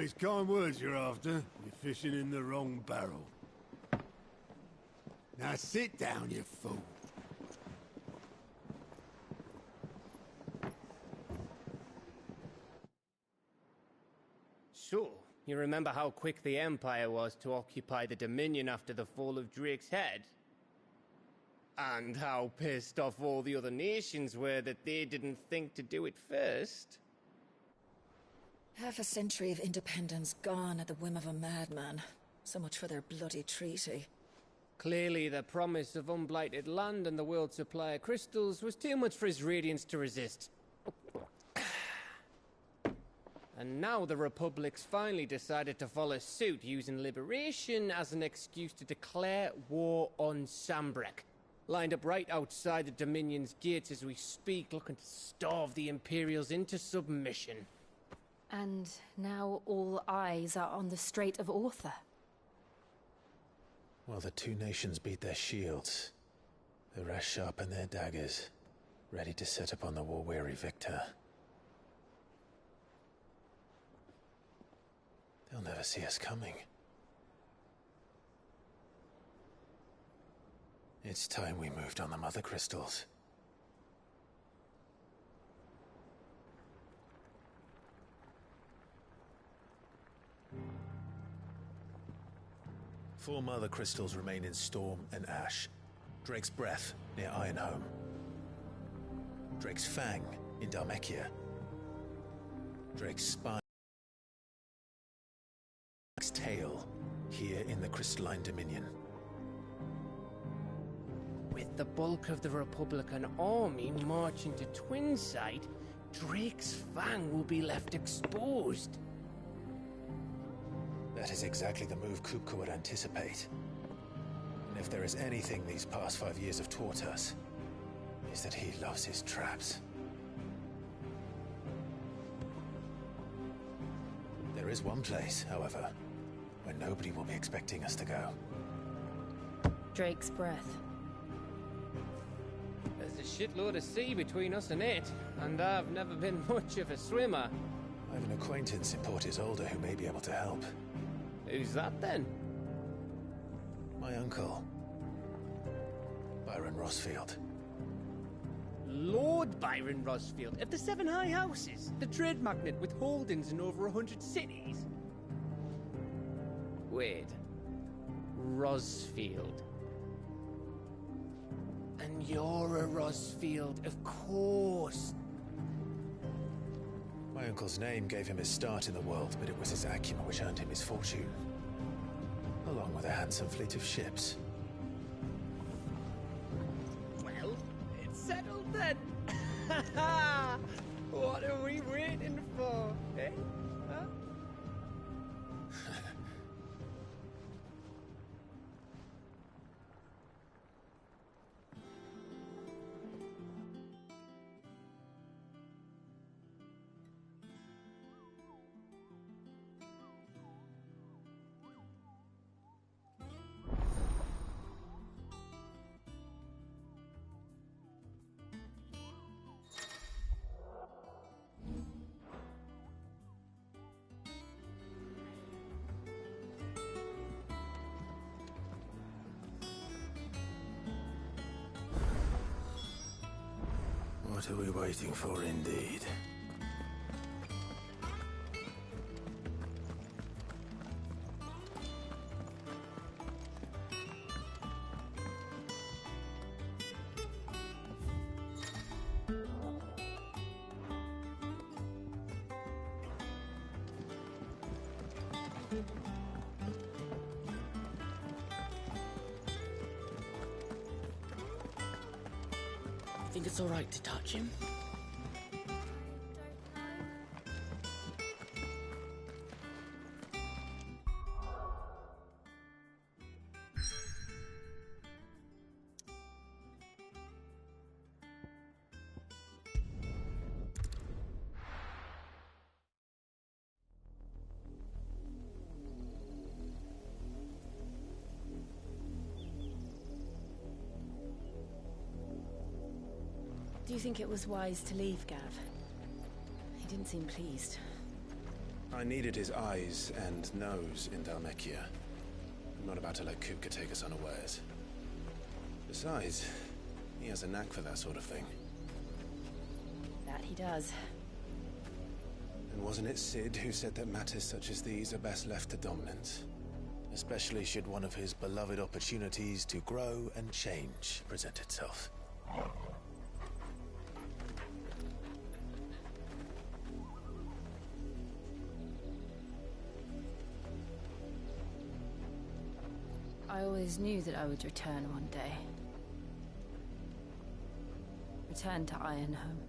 it's kind words you're after, you're fishing in the wrong barrel. Now sit down, you fool. So, you remember how quick the Empire was to occupy the Dominion after the fall of Drake's head? And how pissed off all the other nations were that they didn't think to do it first? Half a century of independence gone at the whim of a madman. So much for their bloody treaty. Clearly, the promise of unblighted land and the world's supply of crystals was too much for his radiance to resist. And now the Republic's finally decided to follow suit, using liberation as an excuse to declare war on Sambrek. Lined up right outside the Dominion's gates as we speak, looking to starve the Imperials into submission. And now all eyes are on the Strait of Author. While the two nations beat their shields, the rest sharpen their daggers, ready to set upon the war-weary victor. They'll never see us coming. It's time we moved on the Mother Crystals. Four Mother Crystals remain in Storm and Ash. Drake's Breath, near Ironhome. Drake's Fang, in Dhalmekia. Drake's Spine. Drake's Tail, here in the Crystalline Dominion. With the bulk of the Republican army marching to Twinside, Drake's Fang will be left exposed. That is exactly the move Kupka would anticipate. And if there is anything these past 5 years have taught us, is that he loves his traps. There is one place, however, where nobody will be expecting us to go. Drake's Breath. There's a shitload of sea between us and it, and I've never been much of a swimmer. I have an acquaintance in Port Isolde who may be able to help. Who's that then? My uncle, Byron Rosfield. Lord Byron Rosfield of the Seven High Houses, the trade magnate with holdings in over 100 cities. Wait, Rosfield. And you're a Rosfield, of course. My uncle's name gave him his start in the world, but it was his acumen which earned him his fortune. Along with a handsome fleet of ships. Well, it's settled then. What are we waiting for, eh? Huh? What are we waiting for, indeed? Think it's all right to touch him? Do you think it was wise to leave, Gav? He didn't seem pleased. I needed his eyes and nose in Dhalmekia. I'm not about to let Kupka take us unawares. Besides, he has a knack for that sort of thing. That he does. And wasn't it Sid who said that matters such as these are best left to dominance? Especially should one of his beloved opportunities to grow and change present itself. I always knew that I would return one day. Return to Ironhome.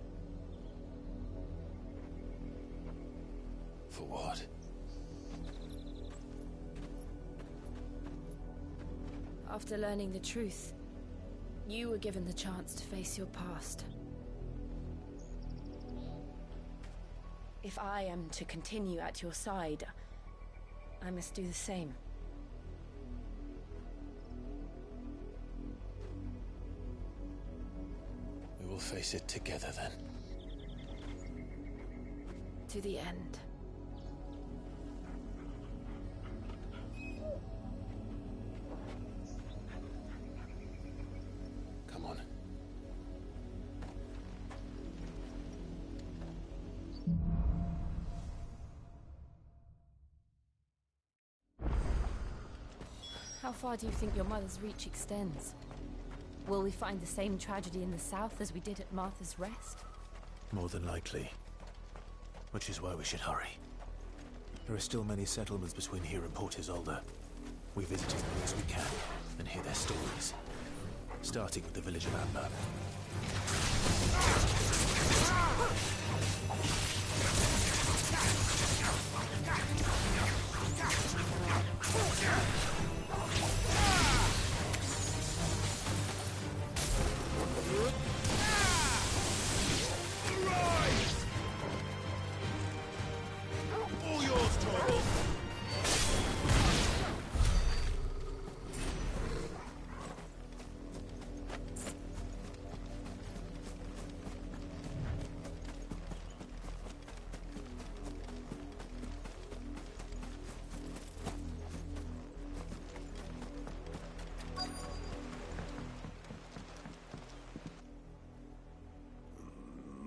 For what? After learning the truth, you were given the chance to face your past. If I am to continue at your side, I must do the same. We will face it together then. To the end. Come on. How far do you think your mother's reach extends? Will we find the same tragedy in the south as we did at Martha's Rest? More than likely. Which is why we should hurry. There are still many settlements between here and Port Isolde. We visit as many as we can and hear their stories. Starting with the village of Amber. All yours, Torvald!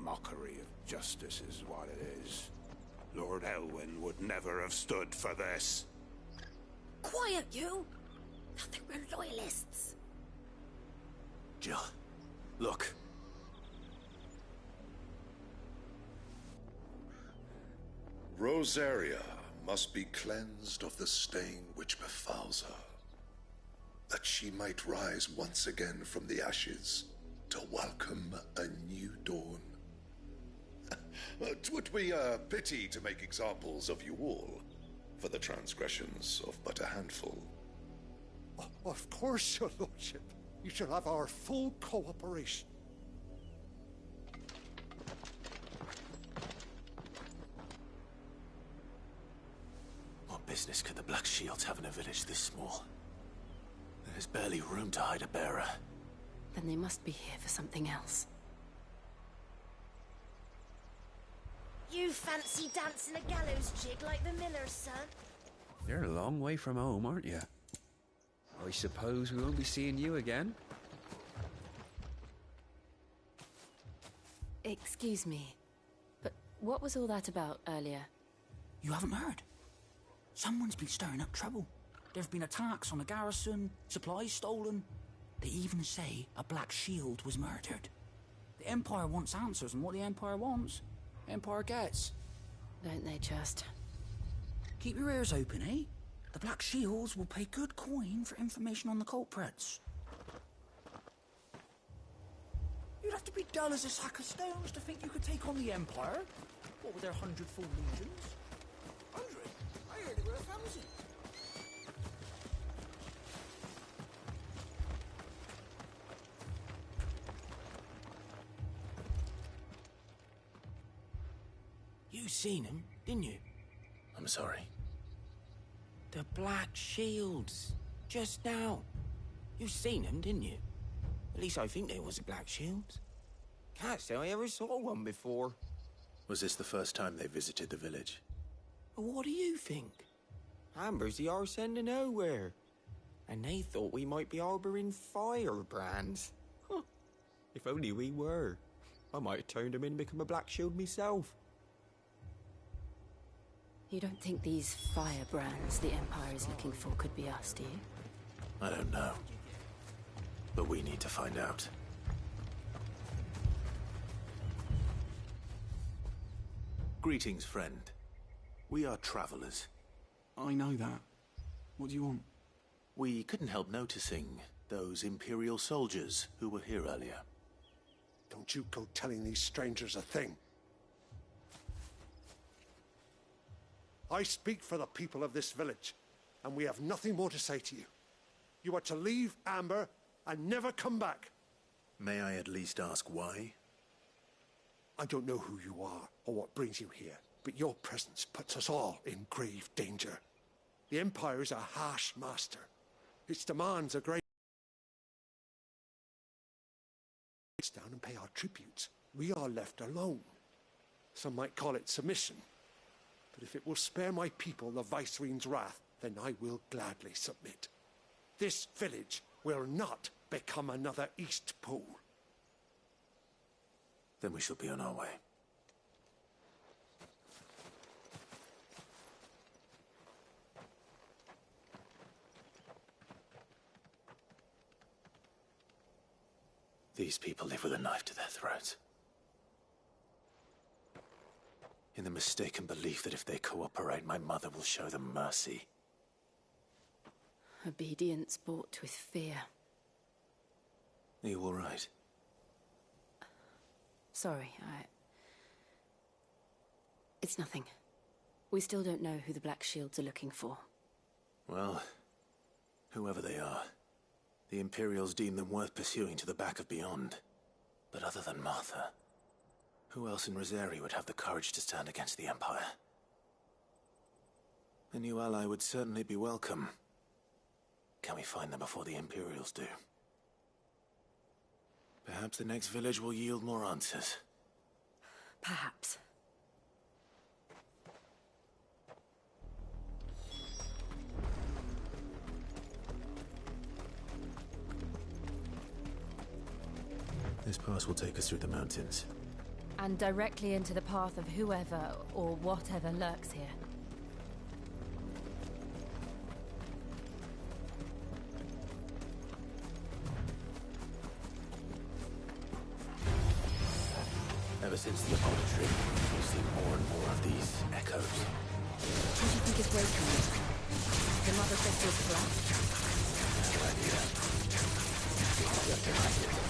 Mockery of justice is what it is. Lord Elwyn would never have stood for this. Quiet, you! Nothing, we're loyalists. Jill, look. Rosaria must be cleansed of the stain which befouls her, that she might rise once again from the ashes to welcome a new dawn. 'Twould be a pity to make examples of you all for the transgressions of but a handful. Of course, your lordship. You shall have our full cooperation. What business could the Black Shields have in a village this small? There's barely room to hide a bearer. Then they must be here for something else. You fancy dancing a gallows jig like the miller's son? You're a long way from home, aren't you? I suppose we won't be seeing you again? Excuse me, but what was all that about earlier? You haven't heard? Someone's been stirring up trouble. There have been attacks on the garrison, supplies stolen. They even say a Black Shield was murdered. The Empire wants answers, and what the Empire wants, Empire gets. Don't they just? Keep your ears open, eh? The Black Shields will pay good coin for information on the culprits. You'd have to be dull as a sack of stones to think you could take on the Empire. What with their 100 full legions? 100? I heard it were 1,000. You seen him, didn't you? I'm sorry. The Black Shields. Just now. You seen them, didn't you? At least I think there was a Black Shield. Can't say I ever saw one before. Was this the first time they visited the village? What do you think? Amber's the arse end of nowhere. And they thought we might be harbouring firebrands. Huh. If only we were. I might have turned them in and become a Black Shield myself. You don't think these firebrands the Empire is looking for could be us, do you? I don't know. But we need to find out. Greetings, friend. We are travelers. I know that. What do you want? We couldn't help noticing those Imperial soldiers who were here earlier. Don't you go telling these strangers a thing. I speak for the people of this village, and we have nothing more to say to you. You are to leave Amber and never come back. May I at least ask why? I don't know who you are or what brings you here, but your presence puts us all in grave danger. The Empire is a harsh master. Its demands are great. Down and pay our tributes. We are left alone. Some might call it submission. But if it will spare my people the Viceroy's wrath, then I will gladly submit. This village will not become another East Pool. Then we shall be on our way. These people live with a knife to their throats. In the mistaken belief that if they cooperate, my mother will show them mercy. Obedience bought with fear. Are you all right? Sorry, It's nothing. We still don't know who the Black Shields are looking for. Well, whoever they are, the Imperials deem them worth pursuing to the back of beyond. But other than Martha, who else in Rosari would have the courage to stand against the Empire? A new ally would certainly be welcome. Can we find them before the Imperials do? Perhaps the next village will yield more answers. Perhaps. This pass will take us through the mountains. And directly into the path of whoever or whatever lurks here. Ever since the apollo tree, we've seen more and more of these echoes. What do you think is breaking it? The Mother Crystal's collapsed? No idea. We have to find it.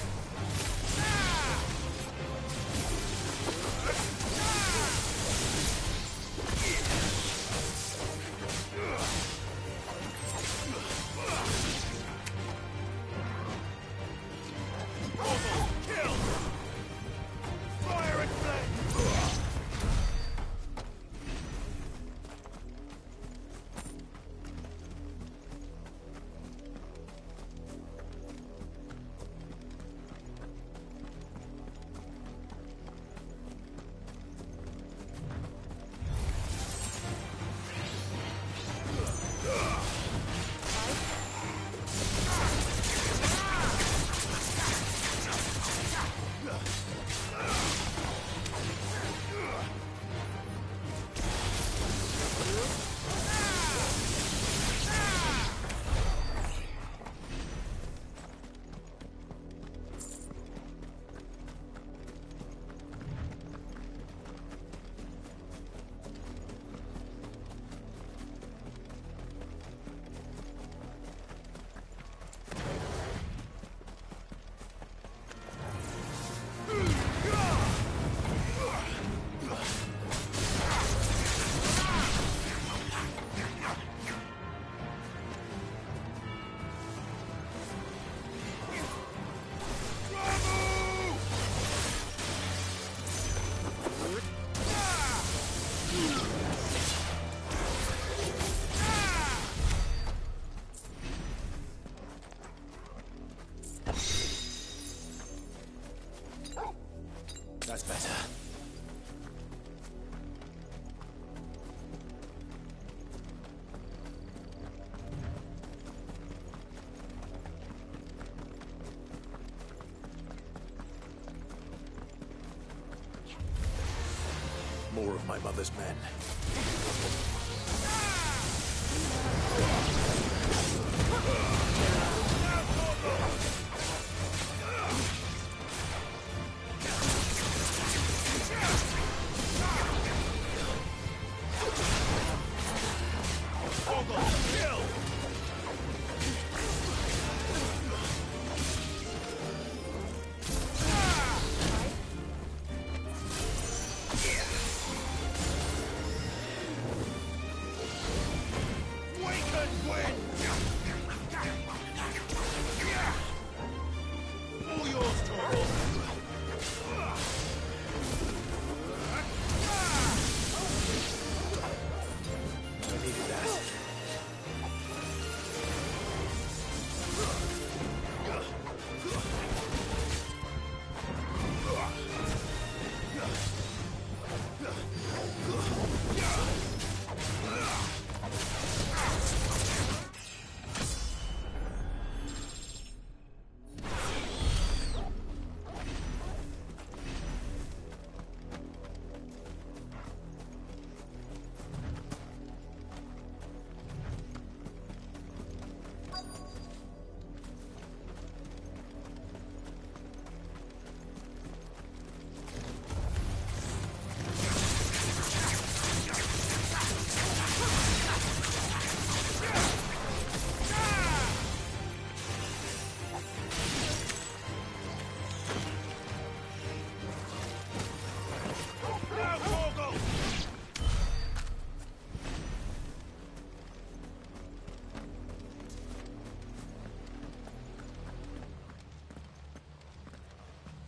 of my mother's men.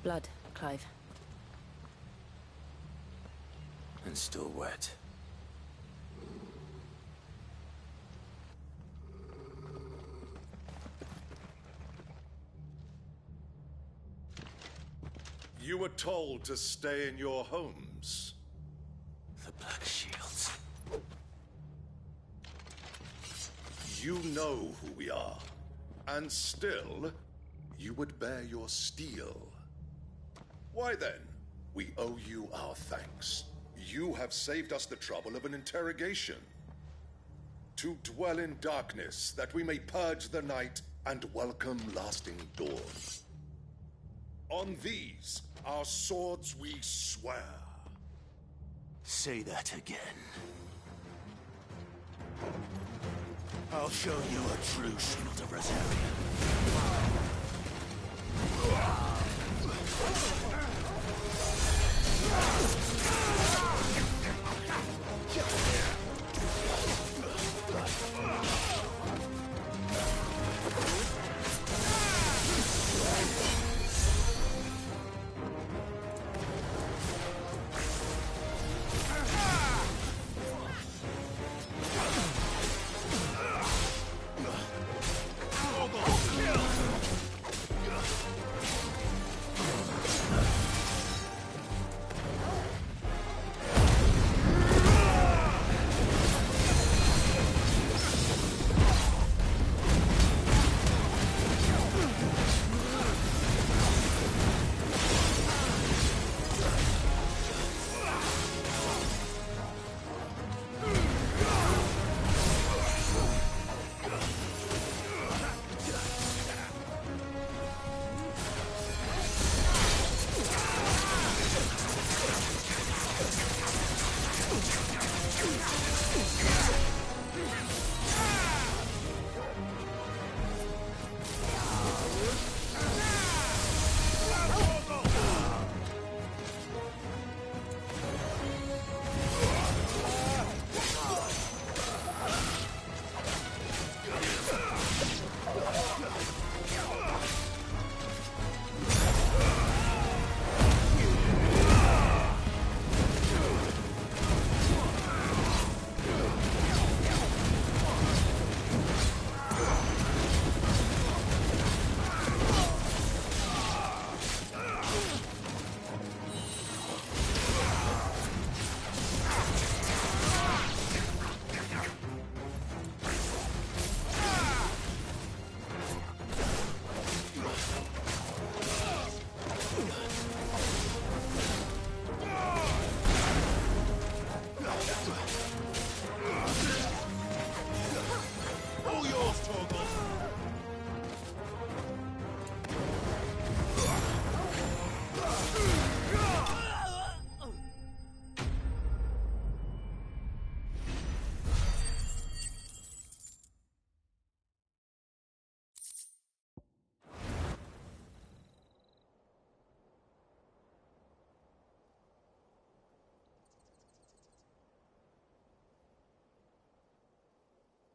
Blood, Clive. And still wet. You were told to stay in your homes. The Black Shields. You know who we are. And still, you would bear your steel. Why then, we owe you our thanks. You have saved us the trouble of an interrogation. To dwell in darkness, that we may purge the night and welcome lasting dawn. On these, our swords we swear. Say that again. I'll show you a true shield of Rosaria.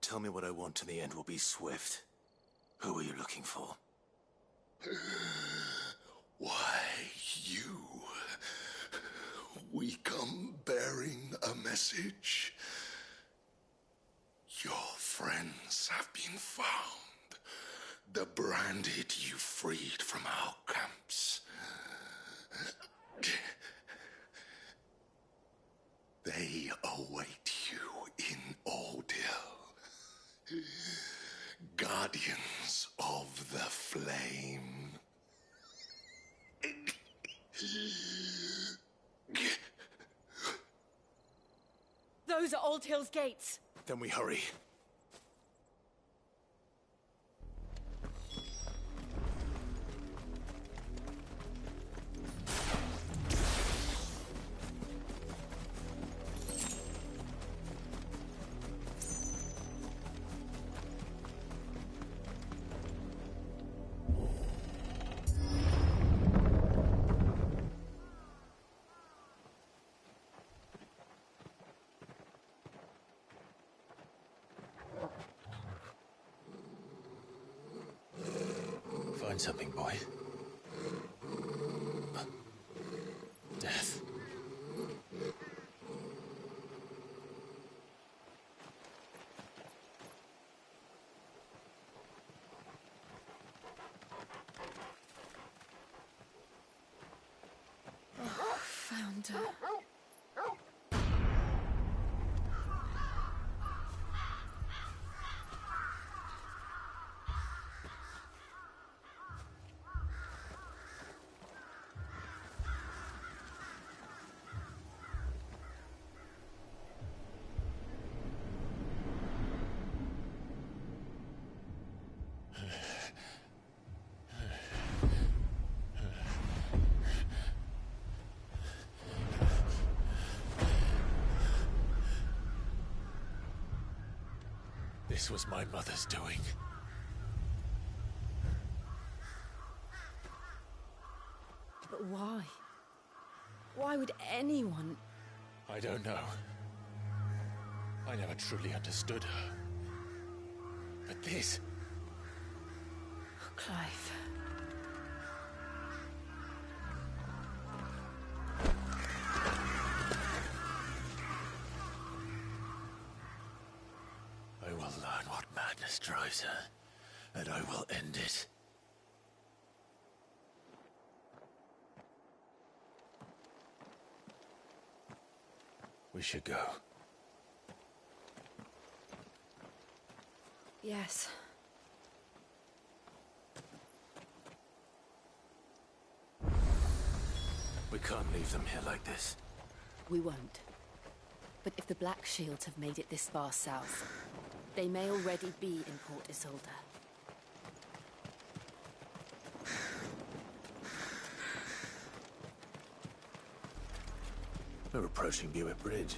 Tell me what I want and the end will be swift. Who are you looking for? Why, you. We come bearing a message. Your friends have been found. The branded you freed from our camps. They await you in Ordeal. Guardians of the Flame. Those are Old Hill's gates. Then we hurry. Find something, boy. Death. Oh, found her. This was my mother's doing. But why? Why would anyone... I don't know. I never truly understood her. But this... Oh, Clive. I will learn what madness drives her, and I will end it. We should go. Yes. We can't leave them here like this. We won't. But if the Black Shields have made it this far south, they may already be in Port Isolde. We're approaching Buick Bridge.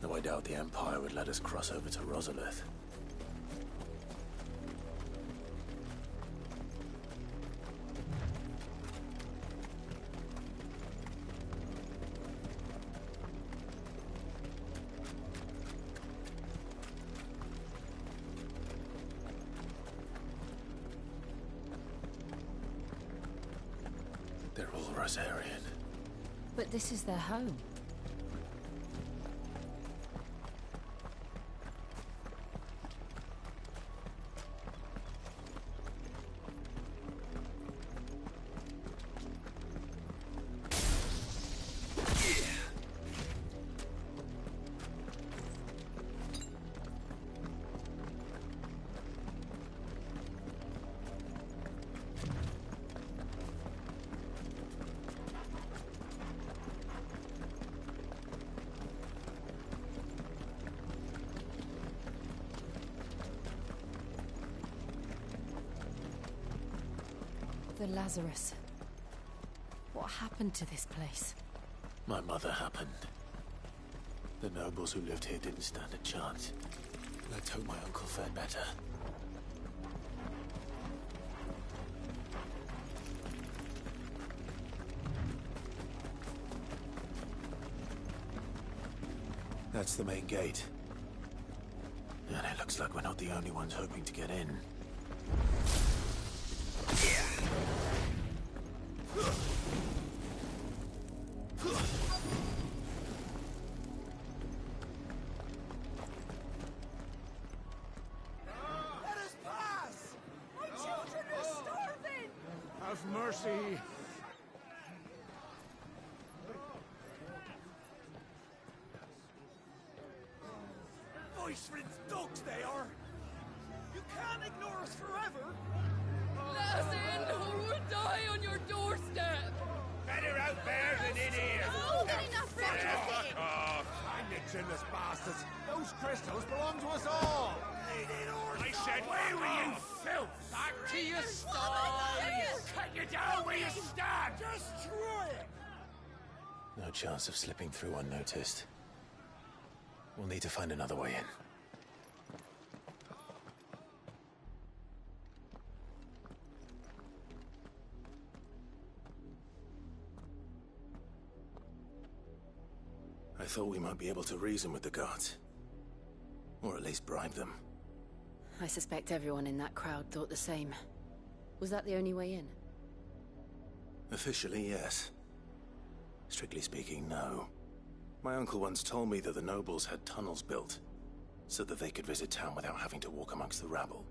Though I doubt the Empire would let us cross over to Rosalith. They're all Rosarian. But this is their home. The Lazarus. What happened to this place? My mother happened. The nobles who lived here didn't stand a chance. Let's hope my uncle fared better. That's the main gate. Looks like we're not the only ones hoping to get in. Let us pass! My children are starving! Have mercy! Voice-ridden dogs they are! You can't ignore us forever! Let us in, or we'll die on your doorstep! Better out there than in here! More than enough for Fuck off! I'm the chinless bastards! Those crystals belong to us all! I said, away with you, filth! Back to your sties! Cut you down where you stand! Destroy it! No chance of slipping through unnoticed. We'll need to find another way in. I thought we might be able to reason with the guards. Or at least bribe them. I suspect everyone in that crowd thought the same. Was that the only way in? Officially, yes. Strictly speaking, no. My uncle once told me that the nobles had tunnels built, so that they could visit town without having to walk amongst the rabble.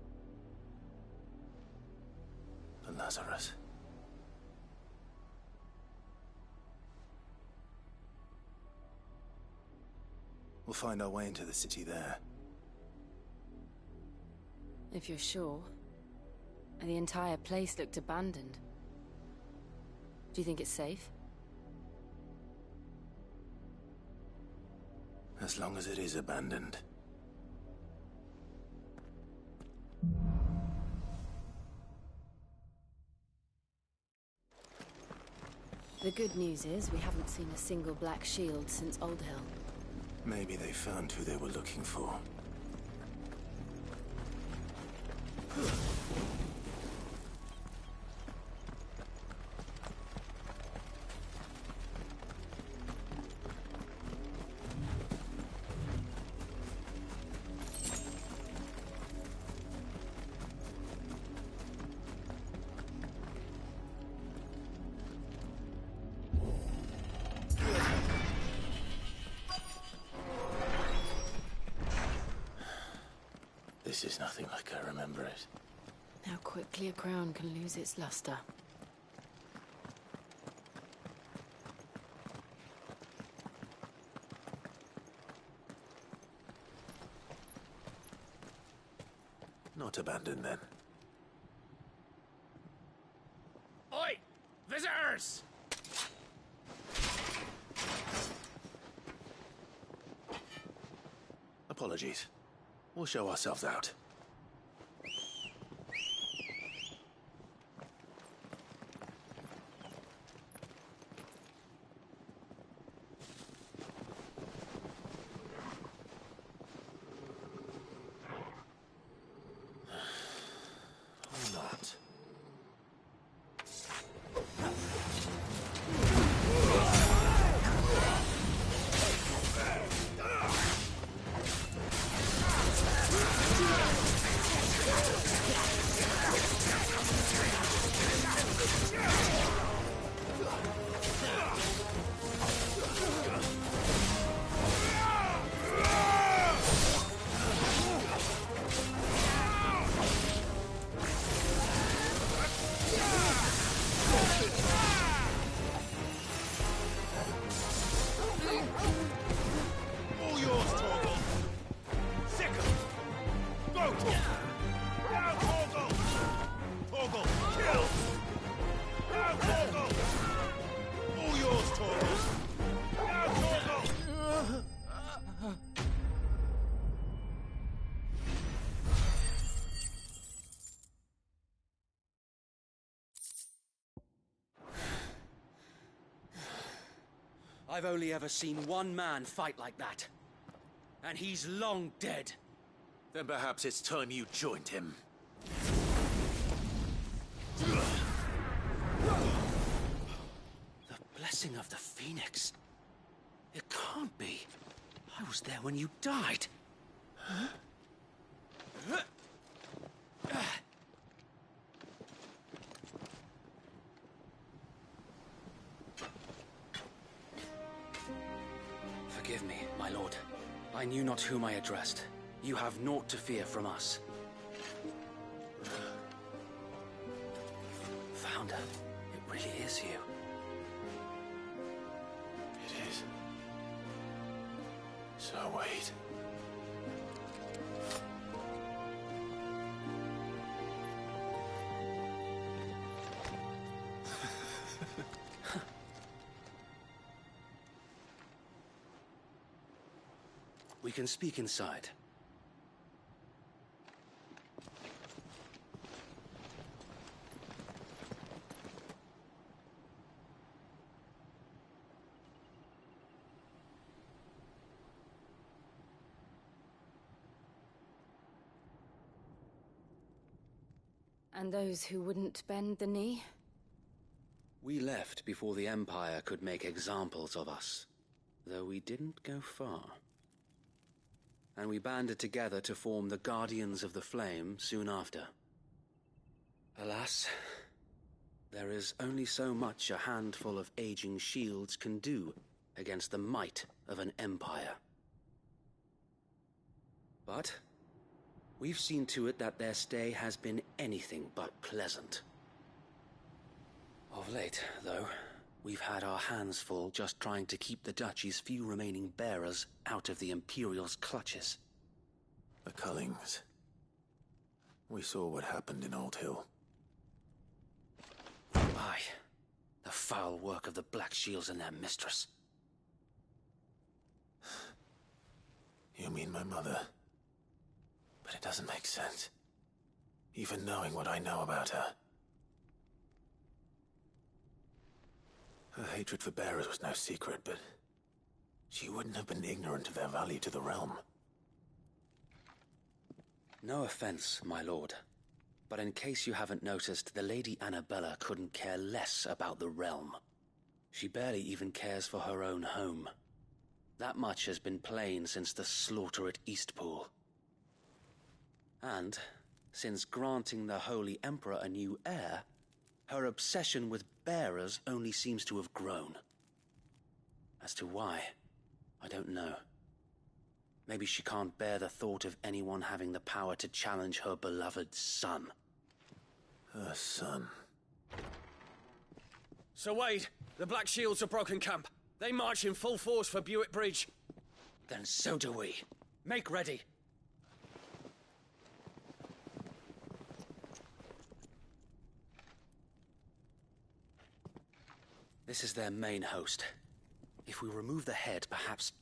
But Lazarus... We'll find our way into the city there. If you're sure. The entire place looked abandoned. Do you think it's safe? As long as it is abandoned. The good news is we haven't seen a single black shield since Old Hill. Maybe they found who they were looking for. This is nothing like I remember it. How quickly a crown can lose its luster. Not abandoned, then. Oi! Visitors! Apologies. We'll show ourselves out. Or not. I've only ever seen one man fight like that. And he's long dead. Then perhaps it's time you joined him. The blessing of the Phoenix. It can't be. I was there when you died. Huh? my lord. I knew not whom I addressed. You have naught to fear from us. Founder, it really is you. It is. So wait. We can speak inside. And those who wouldn't bend the knee? We left before the Empire could make examples of us, though we didn't go far. And we banded together to form the Guardians of the Flame soon after. Alas, there is only so much a handful of aging shields can do against the might of an empire. But we've seen to it that their stay has been anything but pleasant. Of late, though, we've had our hands full just trying to keep the Duchy's few remaining bearers out of the Imperial's clutches. The Cullings. We saw what happened in Old Hill. Aye. The foul work of the Black Shields and their mistress. You mean my mother? But it doesn't make sense. Even knowing what I know about her. Her hatred for bearers was no secret, but she wouldn't have been ignorant of their value to the realm. No offense, my lord, but in case you haven't noticed, the Lady Annabella couldn't care less about the realm. She barely even cares for her own home. That much has been plain since the slaughter at Eastpool. And, since granting the Holy Emperor a new heir, her obsession with bearers only seems to have grown. As to why, I don't know. Maybe she can't bear the thought of anyone having the power to challenge her beloved son. Her son? Sir Wade, the Black Shields have broken camp. They march in full force for Buick Bridge. Then so do we. Make ready. This is their main host. If we remove the head, perhaps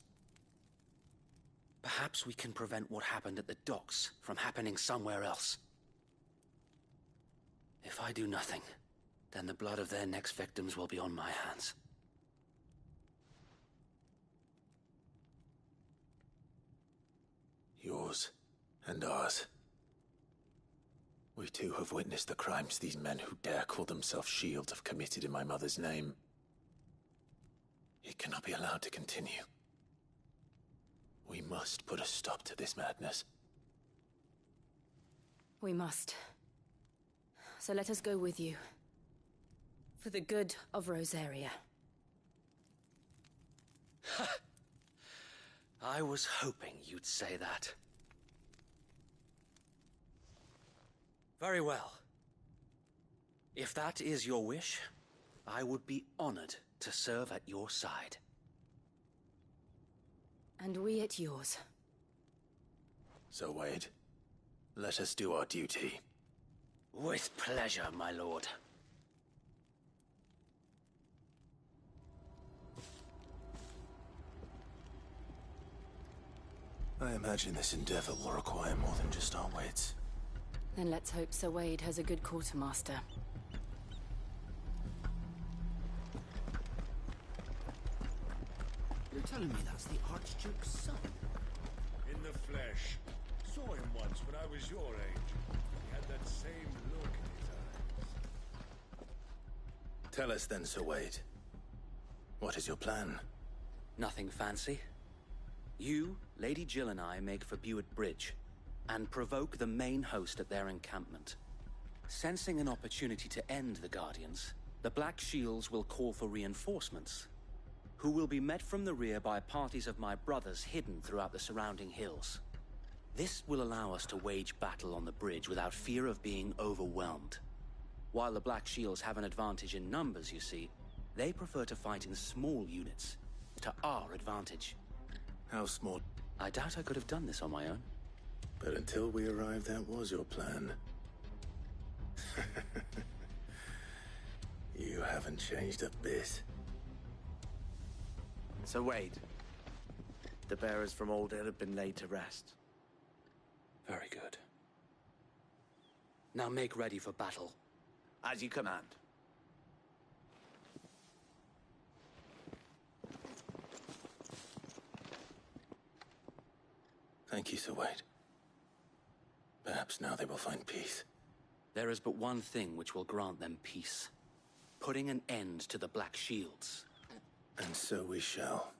we can prevent what happened at the docks from happening somewhere else. If I do nothing, then the blood of their next victims will be on my hands. Yours and ours. We too have witnessed the crimes these men who dare call themselves shields have committed in my mother's name. It cannot be allowed to continue. We must put a stop to this madness. We must. So let us go with you. For the good of Rosaria. I was hoping you'd say that. Very well. If that is your wish, I would be honored to serve at your side. And we at yours. So, Wade, let us do our duty. With pleasure, my lord. I imagine this endeavor will require more than just our wits. Then let's hope Sir Wade has a good quartermaster. You're telling me that's the Archduke's son? In the flesh. Saw him once when I was your age. He had that same look in his eyes. Tell us then, Sir Wade. What is your plan? Nothing fancy. You, Lady Jill and I make for Buick Bridge, and provoke the main host at their encampment. Sensing an opportunity to end the Guardians, the Black Shields will call for reinforcements. who will be met from the rear by parties of my brothers hidden throughout the surrounding hills. This will allow us to wage battle on the bridge without fear of being overwhelmed. While the Black Shields have an advantage in numbers, you see, they prefer to fight in small units, to our advantage. How small? I doubt I could have done this on my own. But until we arrived, that was your plan. You haven't changed a bit. So Wade, the bearers from Old Hill have been laid to rest. Very good. Now make ready for battle. As you command. Thank you, Sir Wade. Perhaps now they will find peace. There is but one thing which will grant them peace. Putting an end to the Black Shields. And so we shall.